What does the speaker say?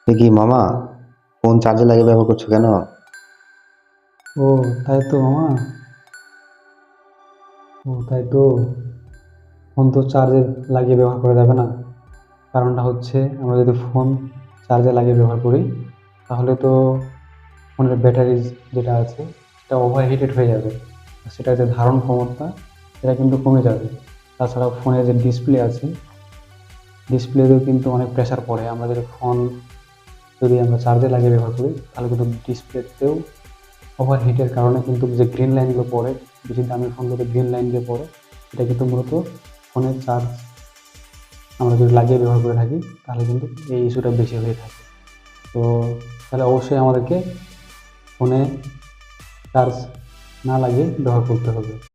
কি মামা, ফোন চার্জে লাগিয়ে ব্যবহার করছো কেন? ও তাই তো মামা। তাই তো। ফোন তো চার্জে লাগিয়ে ব্যবহার করা যাবে না। কারণটা হচ্ছে, আমরা যদি ফোন চার্জে লাগিয়ে ব্যবহার করি, তাহলে তো ফোনের ব্যাটারি যেটা আছে সেটা ওভার হিটেড হয়ে যাবে। আর সেটার যে ধারণ ক্ষমতা, সেটা কিন্তু কমে যাবে। তাছাড়া ফোনের যে ডিসপ্লে আছে, ডিসপ্লেতেও কিন্তু অনেক প্রেশার পড়ে। আমরা যদি আমরা চার্জে লাগিয়ে ব্যবহার করি, তাহলে কিন্তু ডিসপ্লেতেও ওভার হিটের কারণে কিন্তু যে গ্রিন লাইনগুলো পড়ে, বেশি দামি ফোনগুলোতে গ্রিন লাইন যে পড়ে, এটা কিন্তু মূলত ফোনের চার্জ আমরা যদি লাগিয়ে ব্যবহার করে থাকি, তাহলে কিন্তু এই ইস্যুটা বেশি হয়ে থাকে। তো তাহলে অবশ্যই আমাদেরকে ফোনে চার্জ না লাগিয়ে ব্যবহার করতে হবে।